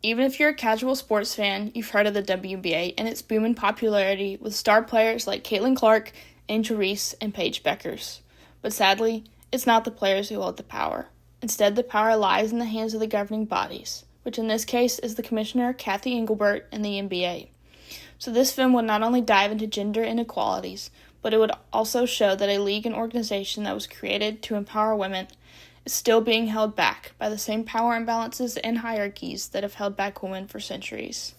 even if you're a casual sports fan, you've heard of the WNBA and its boom in popularity with star players like Caitlin Clark, Angel Reese, and Paige Beckers. But sadly, it's not the players who hold the power. Instead, the power lies in the hands of the governing bodies, which in this case is the Commissioner Cathy Engelbert and the NBA. So this film would not only dive into gender inequalities, but it would also show that a league and organization that was created to empower women is still being held back by the same power imbalances and hierarchies that have held back women for centuries.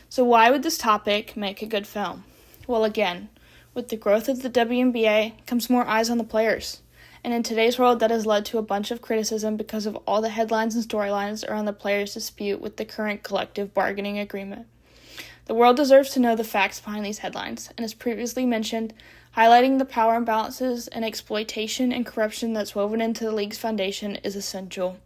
So why would this topic make a good film? Well, again, with the growth of the WNBA comes more eyes on the players. And in today's world, that has led to a bunch of criticism because of all the headlines and storylines around the players' dispute with the current collective bargaining agreement. The world deserves to know the facts behind these headlines, and as previously mentioned, highlighting the power imbalances and exploitation and corruption that's woven into the league's foundation is essential.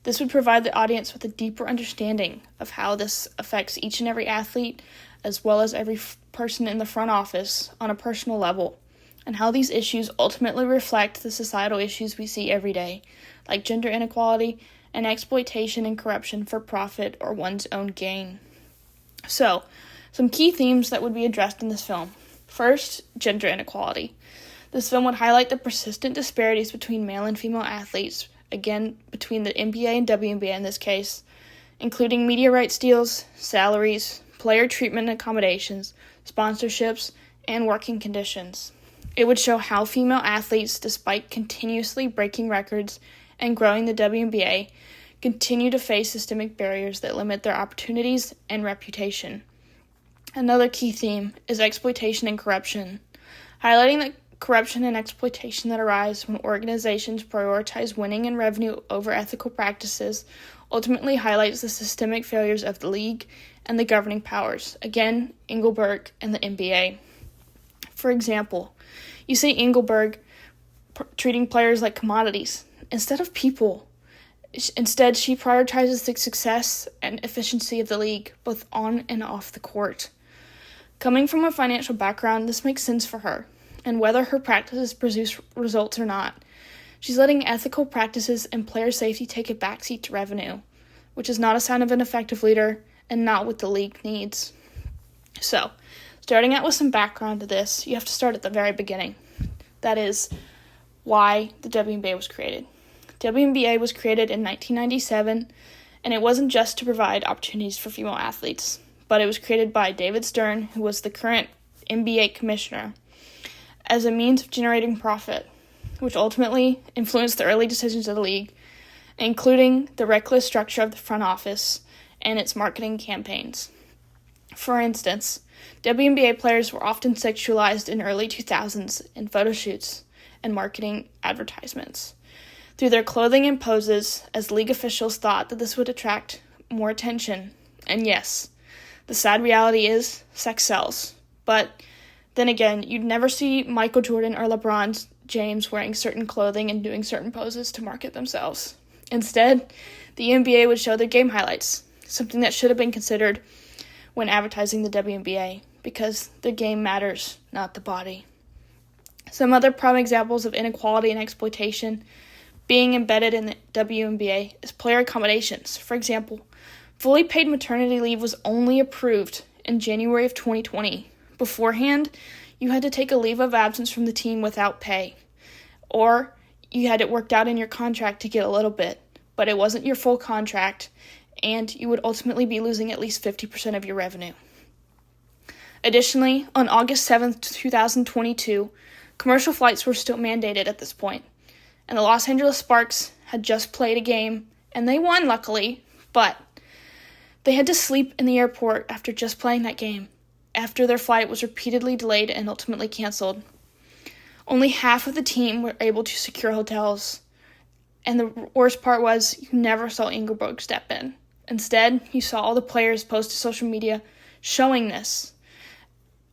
This would provide the audience with a deeper understanding of how this affects each and every athlete, as well as every person in the front office on a personal level, and how these issues ultimately reflect the societal issues we see every day, like gender inequality and exploitation and corruption for profit or one's own gain. So, some key themes that would be addressed in this film. First, gender inequality. This film would highlight the persistent disparities between male and female athletes, again, between the NBA and WNBA in this case, including media rights deals, salaries, player treatment and accommodations, sponsorships, and working conditions. It would show how female athletes, despite continuously breaking records and growing the WNBA, continue to face systemic barriers that limit their opportunities and reputation. Another key theme is exploitation and corruption, highlighting the corruption and exploitation that arise when organizations prioritize winning and revenue over ethical practices ultimately highlights the systemic failures of the league and the governing powers, again, Engelbert and the NBA. For example, you see Engelbert treating players like commodities instead of people. Instead, she prioritizes the success and efficiency of the league, both on and off the court. Coming from a financial background, this makes sense for her, and whether her practices produce results or not, she's letting ethical practices and player safety take a backseat to revenue, which is not a sign of an effective leader and not what the league needs. So, starting out with some background to this, you have to start at the very beginning. That is, why the WNBA was created. WNBA was created in 1997, and it wasn't just to provide opportunities for female athletes, but it was created by David Stern, who was the current NBA commissioner, as a means of generating profit, which ultimately influenced the early decisions of the league, including the reckless structure of the front office and its marketing campaigns. For instance, WNBA players were often sexualized in early 2000s in photo shoots and marketing advertisements through their clothing and poses, as league officials thought that this would attract more attention. And yes, the sad reality is sex sells. But then again, you'd never see Michael Jordan or LeBron James wearing certain clothing and doing certain poses to market themselves. Instead, the NBA would show their game highlights, something that should have been considered when advertising the WNBA, because the game matters, not the body. Some other prime examples of inequality and exploitation being embedded in the WNBA is player accommodations. For example, fully paid maternity leave was only approved in January of 2020. Beforehand, you had to take a leave of absence from the team without pay, or you had it worked out in your contract to get a little bit, but it wasn't your full contract, and you would ultimately be losing at least 50% of your revenue. Additionally, on August 7th, 2022, commercial flights were still mandated at this point, and the Los Angeles Sparks had just played a game, and they won, luckily, but they had to sleep in the airport after just playing that game, after their flight was repeatedly delayed and ultimately canceled. Only half of the team were able to secure hotels, and the worst part was you never saw Engelbert step in. Instead, you saw all the players post to social media showing this.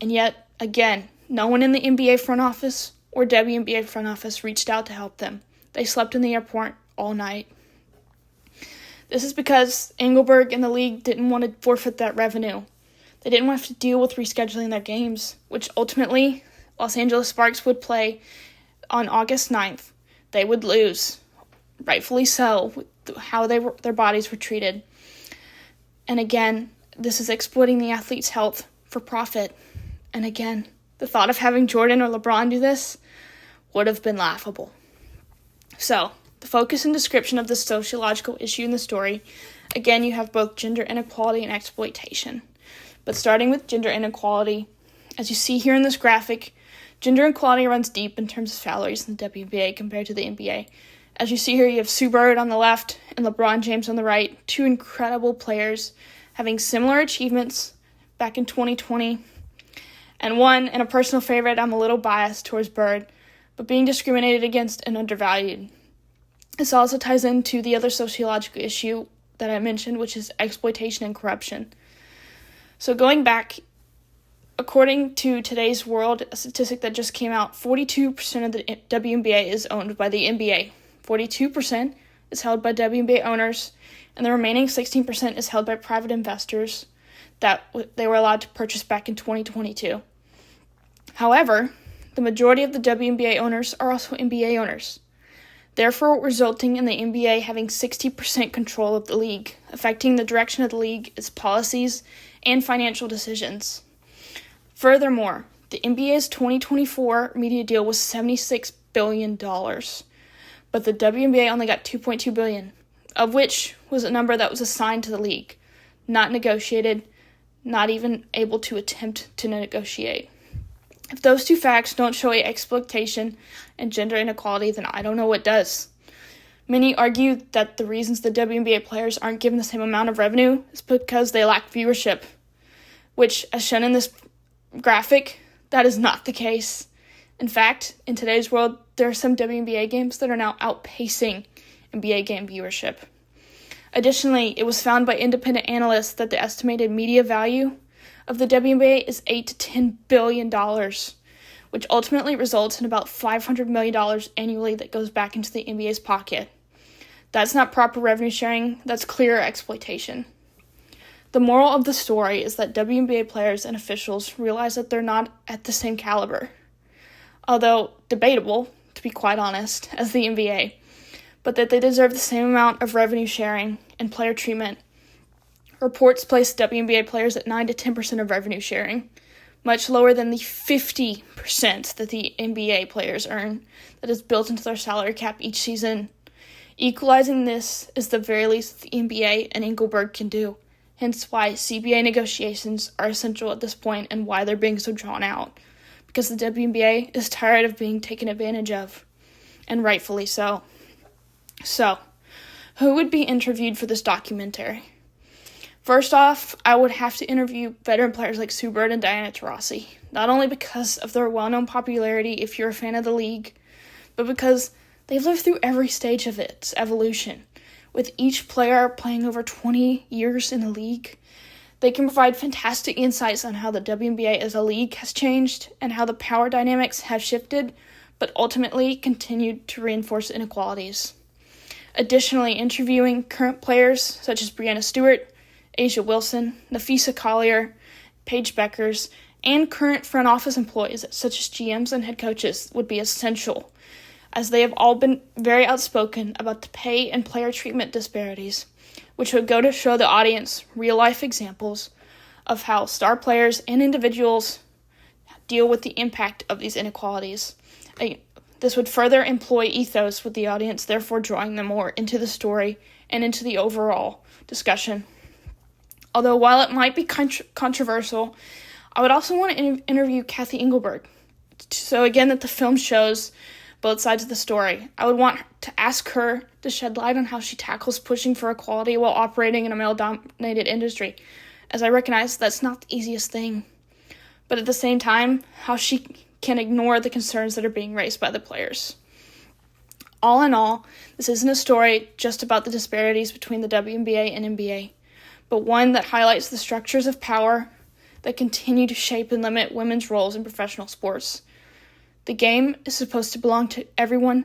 And yet, again, no one in the NBA front office or WNBA front office reached out to help them. They slept in the airport all night. This is because Engelbert and the league didn't want to forfeit that revenue. They didn't want to have to deal with rescheduling their games, which ultimately Los Angeles Sparks would play on August 9th. They would lose, rightfully so, with how their bodies were treated. And again, this is exploiting the athlete's health for profit. And again, the thought of having Jordan or LeBron do this would have been laughable. So, the focus and description of the sociological issue in the story, again, you have both gender inequality and exploitation. But starting with gender inequality, as you see here in this graphic, gender inequality runs deep in terms of salaries in the WNBA compared to the NBA. As you see here, you have Sue Bird on the left and LeBron James on the right, two incredible players having similar achievements back in 2020. And one, and a personal favorite, I'm a little biased towards Bird, but being discriminated against and undervalued. This also ties into the other sociological issue that I mentioned, which is exploitation and corruption. So going back, according to Today's World, a statistic that just came out, 42% of the WNBA is owned by the NBA. 42% is held by WNBA owners, and the remaining 16% is held by private investors that they were allowed to purchase back in 2022. However, the majority of the WNBA owners are also NBA owners, therefore resulting in the NBA having 60% control of the league, affecting the direction of the league, its policies, and financial decisions. Furthermore, the NBA's 2024 media deal was $76 billion, but the WNBA only got $2.2 billion, of which was a number that was assigned to the league, not negotiated, not even able to attempt to negotiate. If those two facts don't show exploitation and gender inequality, then I don't know what does. Many argue that the reasons the WNBA players aren't given the same amount of revenue is because they lack viewership, which, as shown in this graphic, that is not the case. In fact, in today's world, there are some WNBA games that are now outpacing NBA game viewership. Additionally, it was found by independent analysts that the estimated media value of the WNBA is $8 to $10 billion, which ultimately results in about $500 million annually that goes back into the NBA's pocket. That's not proper revenue sharing, that's clear exploitation. The moral of the story is that WNBA players and officials realize that they're not at the same caliber, although debatable, to be quite honest, as the NBA, but that they deserve the same amount of revenue sharing and player treatment. Reports place WNBA players at 9 to 10% of revenue sharing, much lower than the 50% that the NBA players earn that is built into their salary cap each season. Equalizing this is the very least the NBA and Engelberg can do, hence why CBA negotiations are essential at this point and why they're being so drawn out, because the WNBA is tired of being taken advantage of, and rightfully so. So, who would be interviewed for this documentary? First off, I would have to interview veteran players like Sue Bird and Diana Taurasi, not only because of their well-known popularity if you're a fan of the league, but because they've lived through every stage of its evolution. With each player playing over 20 years in the league, they can provide fantastic insights on how the WNBA as a league has changed and how the power dynamics have shifted, but ultimately continued to reinforce inequalities. Additionally, interviewing current players such as Breanna Stewart, A'ja Wilson, Napheesa Collier, Paige Bueckers, and current front office employees such as GMs and head coaches would be essential, as they have all been very outspoken about the pay and player treatment disparities, which would go to show the audience real-life examples of how star players and individuals deal with the impact of these inequalities. This would further employ ethos with the audience, therefore drawing them more into the story and into the overall discussion. Although while it might be controversial, I would also want to interview Cathy Engelberg, so again that the film shows both sides of the story. I would want to ask her to shed light on how she tackles pushing for equality while operating in a male-dominated industry, as I recognize that's not the easiest thing. But at the same time, how she can ignore the concerns that are being raised by the players. All in all, this isn't a story just about the disparities between the WNBA and NBA, but one that highlights the structures of power that continue to shape and limit women's roles in professional sports. The game is supposed to belong to everyone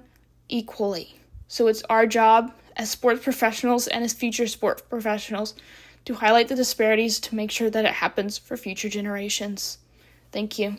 equally, so it's our job as sports professionals and as future sport professionals to highlight the disparities to make sure that it happens for future generations. Thank you.